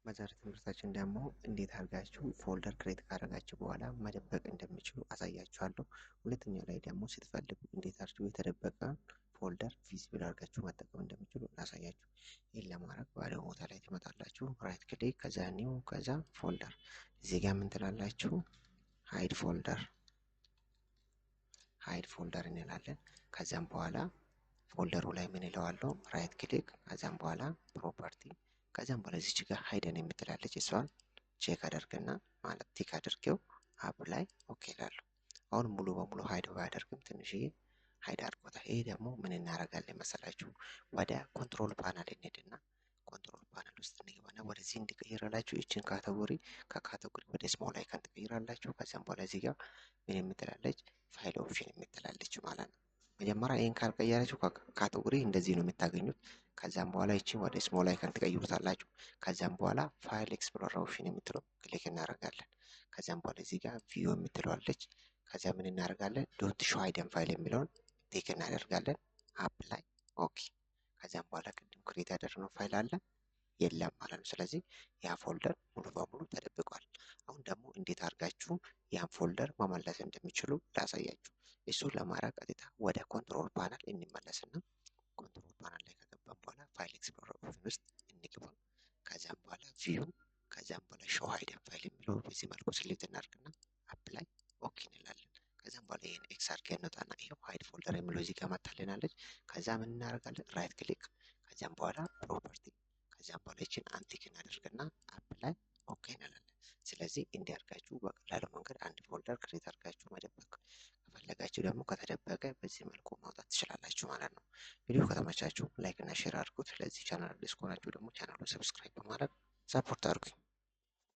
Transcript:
በዛሬ ትምህርታችን ደግሞ እንዴት አድርጋችሁ ፎልደር ክሬት ካደረጋችሁ በኋላ መደበቅ እንደምችሉ አሳያችኋለሁ። ሁለተኛው ላይ ደግሞ ስትፈልጉ እንዴት አድርጋችሁ የተደበቀ ፎልደር ቪዚብል አድርጋችሁ መጠቀም እንደምችሉ ላሳያችሁ። ይህን ለማድረግ ባለው ቦታ ላይ ትመጣላችሁ። ራይት ክሊክ፣ ከዛ ኒው፣ ከዛ ፎልደር። እዚህ ጋር ምን ትላላችሁ? ሃይድ ፎልደር እንላለን። ከዛም በኋላ ፎልደሩ ላይ ምን እለዋለሁ? ራይት ክሊክ፣ ከዛም በኋላ ፕሮፐርቲ፣ ከዛም በኋላ እዚች ጋር ሃይደን የምትላለች እሷን ቼክ አደርግና ማለት ቲክ አድርጌው አፕ ላይ ኦኬ እላለሁ። አሁን ሙሉ በሙሉ ሃይድ ባያደርግም ትንሽዬ ሃይድ አድርጎታል። ይሄ ደግሞ ምን እናደርጋለን መሰላችሁ? ወደ ኮንትሮል ፓናል እንሄድና ኮንትሮል ፓናል ውስጥ እንገባና ወደዚህ እንዲቀይራላችሁ ይችን ካቴጎሪ ከካቴጎሪ ወደ ስሞል አይከን ትቀይራላችሁ። ከዛም በኋላ እዚህ ጋር ምን የምትላለች? ፋይል ኦፕሽን የምትላለች ማለት ነው። መጀመሪያ ይሄን ካልቀየራችሁ ካቴጎሪ እንደዚህ ነው የምታገኙት። ከዛም በኋላ ይቺን ወደ ስሞል አይከን ትቀይሩታላችሁ። ከዛም በኋላ ፋይል ኤክስፕሎረር ኦፕሽን የምትለው ክሊክ እናደርጋለን። ከዛም በኋላ እዚህ ጋር ቪው የምትለዋለች። ከዚያ ምን እናደርጋለን? ዶንት ሾው ሃይደን ፋይል የሚለውን ቲክ እናደርጋለን። አፕ ላይ ኦኬ። ከዛም በኋላ ቅድም ክሬት ያደረግነው ፋይል አለ የለም ማለት ነው። ስለዚህ ያ ፎልደር ሙሉ በሙሉ ተደብቋል። አሁን ደግሞ እንዴት አድርጋችሁ ያን ፎልደር መመለስ እንደሚችሉ ላሳያችሁ። እሱን ለማድረግ ቀጥታ ወደ ኮንትሮል ፓናል እንመለስና ኮንትሮል ፓናል ላይ ከገባን በኋላ ፋይል ኤክስፕሎረር ኦፕሽን ውስጥ እንግባ። ከዛም በኋላ ቪው፣ ከዛም በኋላ ሾው ሃይደን ፋይል የሚለው በዚህ መልኩ ስሌክት እናደርግና አፕ ላይ ኦኬ እንላለን። ከዛም በኋላ ይሄን ኤክስ አድርገን እንወጣና ይሄው ሃይድ ፎልደር የሚለው እዚህ ጋር መጣልናለች። ከዛ ምን እናደርጋለን? ራይት ክሊክ፣ ከዛም በኋላ ፕሮፐርቲ፣ ከዛም በኋላ ይችን አንቲክ እናደርግና አፕ ላይ ኦኬ እንላለን። ስለዚህ እንዲያርጋችሁ በቀላሉ መንገድ አንድ ፎልደር ክሬት አድርጋችሁ መደበቅ ከፈለጋችሁ ደግሞ ከተደበቀ በዚህ መልኩ ማውጣት ትችላላችሁ ማለት ነው። ቪዲዮ ከተመቻችሁ ላይክ እና ሼር አድርጉት። ለዚህ ቻናል አዲስ ከሆናችሁ ደግሞ ቻናሉን ሰብስክራይብ በማድረግ ሰፖርት አድርጉኝ።